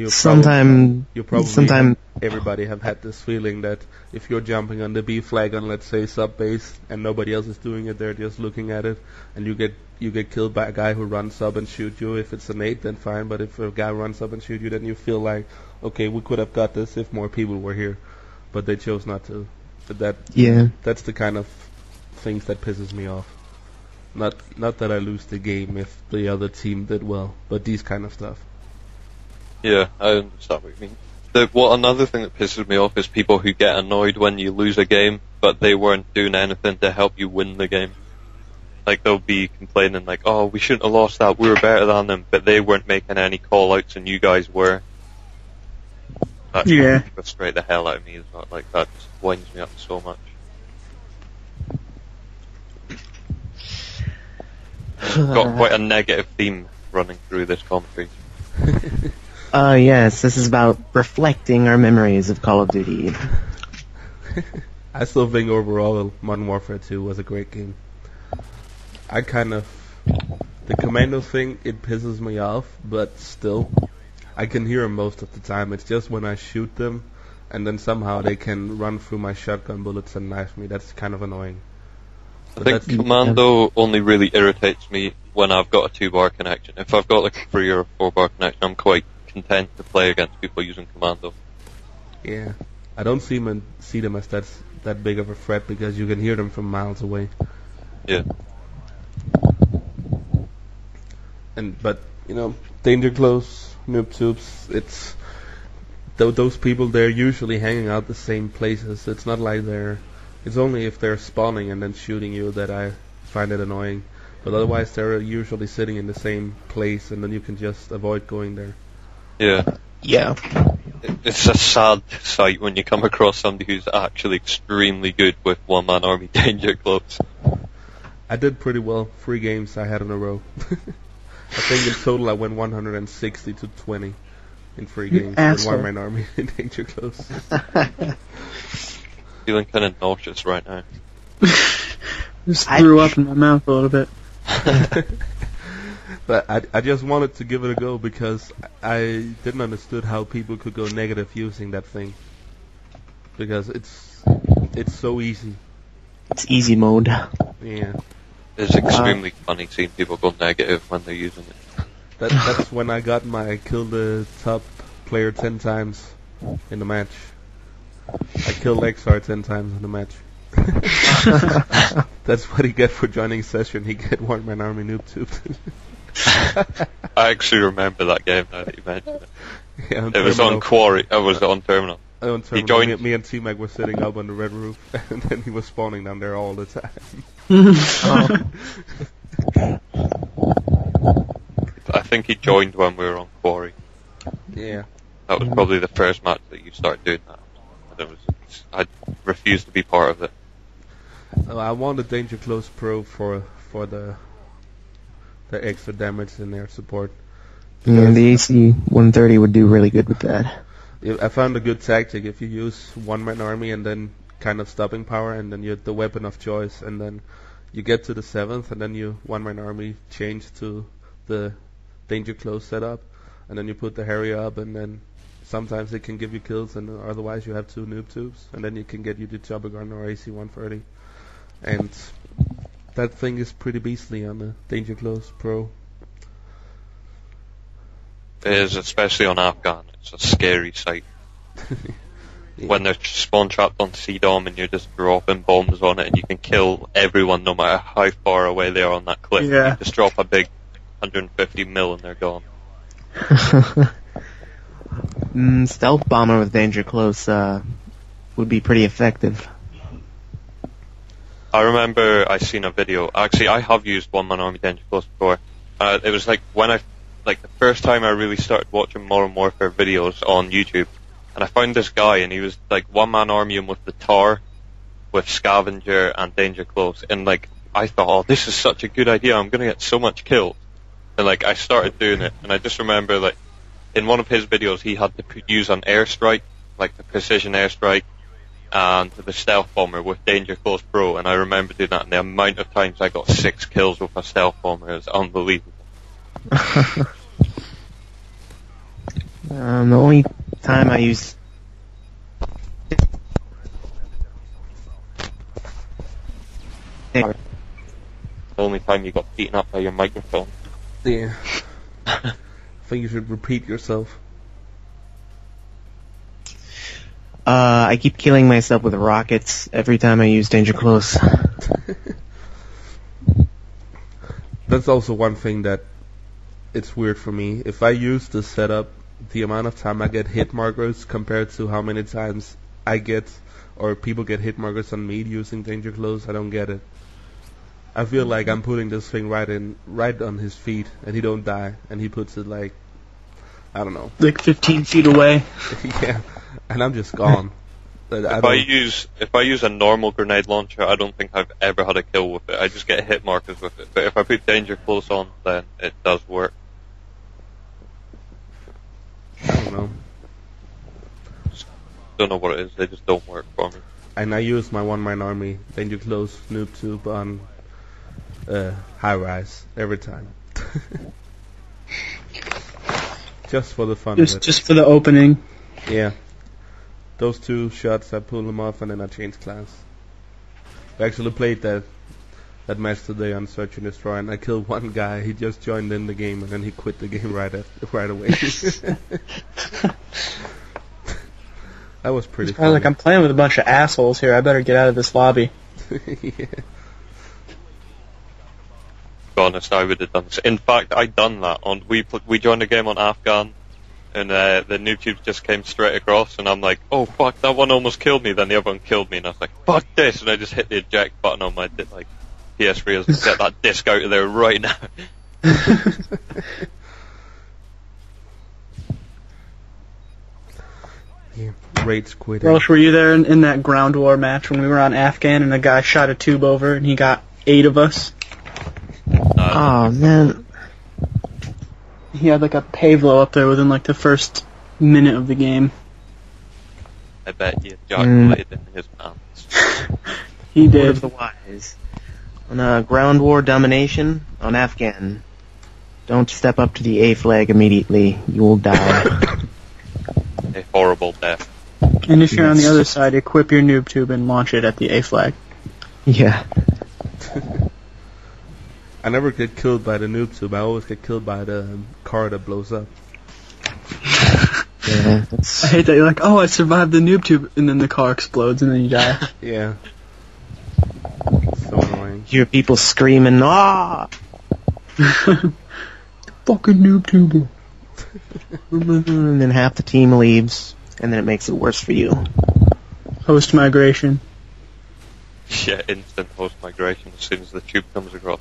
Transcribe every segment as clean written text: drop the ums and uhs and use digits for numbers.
sometime everybody have had this feeling that if you're jumping on the B flag on, let's say, sub base, and nobody else is doing it, they're just looking at it, and you get killed by a guy who runs up and shoot you. If it's a nade, then fine, but if a guy runs up and shoot you, then you feel like, okay, we could have got this if more people were here, but they chose not to. That's the kind of things that pisses me off. Not that I lose the game if the other team did well, but these kind of stuff. Yeah, I understand what you mean. Another thing that pisses me off is people who get annoyed when you lose a game, but they weren't doing anything to help you win the game. Like, they'll be complaining like, oh, we shouldn't have lost that, we were better than them, but they weren't making any call-outs and you guys were. That frustrates the hell out of me as well. Like, that just winds me up so much. Got quite a negative theme running through this commentary. Yes, this is about reflecting our memories of Call of Duty. I still think overall Modern Warfare 2 was a great game. The commando thing, it pisses me off, but still, I can hear them most of the time. It's just when I shoot them, and then somehow they can run through my shotgun bullets and knife me. That's kind of annoying. I think commando only really irritates me when I've got a 2-bar connection. If I've got like a 3 or a 4-bar connection, I'm quite content to play against people using commando. Yeah, I don't see them as that big of a threat because you can hear them from miles away. Yeah. But Danger Close, Noob Tubes, it's those people. They're usually hanging out the same places. It's not like it's only if they're spawning and then shooting you that I find it annoying. But otherwise, they're usually sitting in the same place, and then you can just avoid going there. Yeah. It's a sad sight when you come across somebody who's actually extremely good with one-man army Danger Close. I did pretty well. 3 games I had in a row. I think in total I went 160 to 20 in 3 games with one-man army in Danger Close. Feeling kind of nauseous right now. Just threw up in my mouth a little bit. But I just wanted to give it a go because I didn't understood how people could go negative using that thing. Because it's so easy. It's easy mode. Yeah. It's extremely funny seeing people go negative when they're using it. That's when I killed the top player 10 times in the match. I killed XR 10 times in the match. That's what he get for joining session. He get one-man army noob tube. I actually remember that game now that you mentioned it. Yeah, it was on Quarry. I was on Terminal. He joined. Me and T-Mac were sitting up on the red roof, and then he was spawning down there all the time. I think he joined when we were on Quarry. Yeah. That was probably the first match that you started doing that. I refused to be part of it. I wanted Danger Close Pro for the extra damage in their support. Yeah, the AC 130 would do really good with that. I found a good tactic if you use one-man army and then kind of stopping power, and then you have the weapon of choice, and then you get to the 7th, and then you one-man army change to the Danger Close setup, and then you put the Harry up, and then sometimes it can give you kills, and otherwise you have 2 noob tubes, and then you can get you the chopper gun or AC 130. And that thing is pretty beastly on the Danger Close Pro. It is, especially on Afghan. It's a scary sight. Yeah. When they're spawn trapped on CDOM and you're just dropping bombs on it and you can kill everyone no matter how far away they are on that cliff. Yeah. You just drop a big 150 mil and they're gone. Stealth bomber with Danger Close would be pretty effective. I remember I seen a video. Actually, I have used one-man army Danger Close before. It was like the first time I really started watching Modern Warfare videos on YouTube, and I found this guy, and he was like one-man armying with the Tar, with Scavenger and Danger Close, and like I thought, oh, this is such a good idea. I'm gonna get so much kills, and like I started doing it, and I just remember like in one of his videos he had to use an airstrike, like the precision airstrike, and the stealth bomber with Danger Close Pro, and I remember doing that, and the amount of times I got 6 kills with a stealth bomber is unbelievable. The only time I use... The only time you got beaten up by your microphone. Yeah. I think you should repeat yourself. I keep killing myself with rockets every time I use Danger Close. That's also one thing that it's weird for me. If I use the setup, the amount of time I get hit markers compared to how many times I get or people get hit markers on me using Danger Close, I don't get it. I feel like I'm putting this thing right on his feet and he don't die, and he puts it like, I don't know. Like 15 feet away. Yeah, and I'm just gone. If I use a normal grenade launcher, I don't think I've ever had a kill with it. I just get hit markers with it. But if I put Danger Close on, then it does work. I don't know. Don't know what it is. They just don't work for me. And I use my one-man army, Danger Close, Noob Tube on high rise every time. Just for the fun of it. Just for the opening. Yeah. Those 2 shots, I pull them off and then I change class. I actually played that match today on Search and Destroy, and I killed one guy. He just joined in the game and then he quit the game right away. That was pretty funny. Like, I'm playing with a bunch of assholes here. I better get out of this lobby. Yeah. To be honest, I would have done this. In fact, I done that. We joined a game on Afghan, and the noob tubes just came straight across, and I'm like, oh fuck, that one almost killed me. Then the other one killed me, and I was like, fuck this, and I just hit the eject button on my PS3. I was like, get that disc out of there right now. Yeah. Rage quitting. Welsh, were you there in that ground war match when we were on Afghan and a guy shot a tube over and he got 8 of us? Oh, man. He had like a Pavlo up there within like the first minute of the game. I bet you ejaculated in his pants. He Word did. of the wise. On ground war domination on Afghan, don't step up to the A flag immediately. You will die. A horrible death. And if you're on the other side, equip your noob tube and launch it at the A flag. Yeah. I never get killed by the noob tube. I always get killed by the car that blows up. Yeah. I hate that. You're like, oh, I survived the noob tube, and then the car explodes and then you die. Yeah. So annoying. Hear people screaming, ah! Fucking noob tuber. And then half the team leaves, and then it makes it worse for you. Post migration. Yeah, instant post migration as soon as the tube comes across.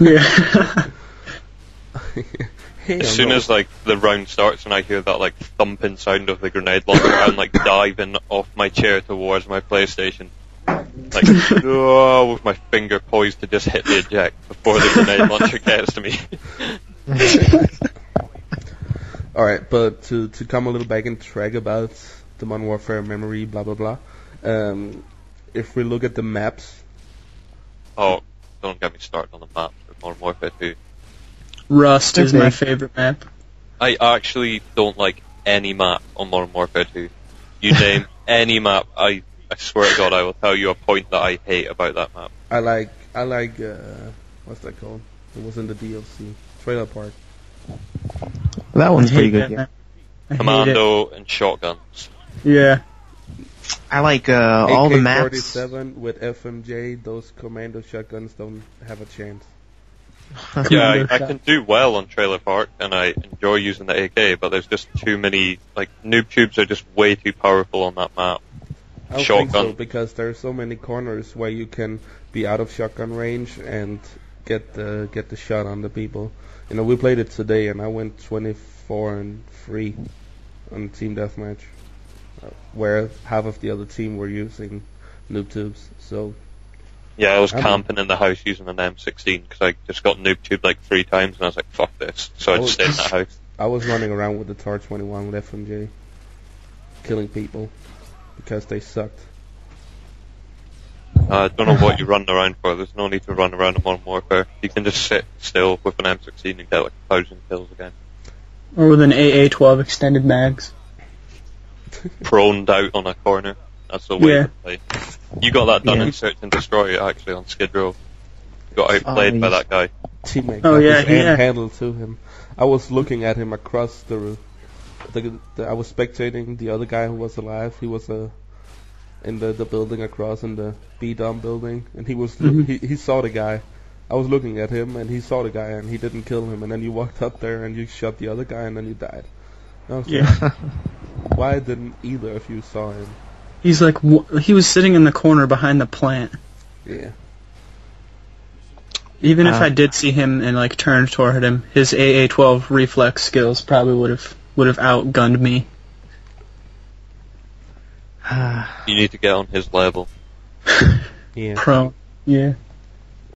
Yeah. As soon as the round starts and I hear that thumping sound of the grenade launcher, I'm diving off my chair towards my PlayStation, with my finger poised to just hit the eject before the grenade launcher gets to me. All right, but to come a little back and track about the Modern Warfare memory, blah blah blah. If we look at the maps. Oh, don't get me started on the map for Modern Warfare 2. Rust is my favorite map. I actually don't like any map on Modern Warfare 2. You name any map, I swear to God, I will tell you a point that I hate about that map. I like what's that called? It was in the DLC. Trailer Park. That one's pretty good. Yeah. Commando and shotguns. Yeah. I like all the maps. AK-47 with FMJ. Those commando shotguns don't have a chance. Yeah, I can do well on Trailer Park, and I enjoy using the AK, but there's just too many, noob tubes are just way too powerful on that map. I don't think so, because there's so many corners where you can be out of shotgun range and get the shot on the people. You know, we played it today, and I went 24-3 on Team Deathmatch, where half of the other team were using noob tubes, so... Yeah, I was camping in the house using an M16 because I just got noob tubed 3 times and I was like, fuck this. So I just stayed in that house. I was running around with the TAR-21 with FMJ, killing people because they sucked. I don't know what you're running around for. There's no need to run around in Modern Warfare. You can just sit still with an M16 and get 1,000 kills again. Or with an AA-12 extended mags. Proned out on a corner. That's the way Yeah. to play. You got that done Yeah. in Search and Destroy, actually, on Skid Row. Got outplayed by that guy. Teammate Oh, got yeah, his yeah. handle to him. I was looking at him across the I was spectating the other guy who was alive. He was in the building across, in the B-Dom building, and he was he saw the guy. I was looking at him, and he saw the guy, and he didn't kill him. And then you walked up there, and you shot the other guy, and then you died. I was like, why didn't either of you saw him? He's like, he was sitting in the corner behind the plant. Yeah. Even if I did see him and like turned toward him, his AA-12 reflex skills probably would have outgunned me. You need to get on his level. Yeah. Pro. Yeah.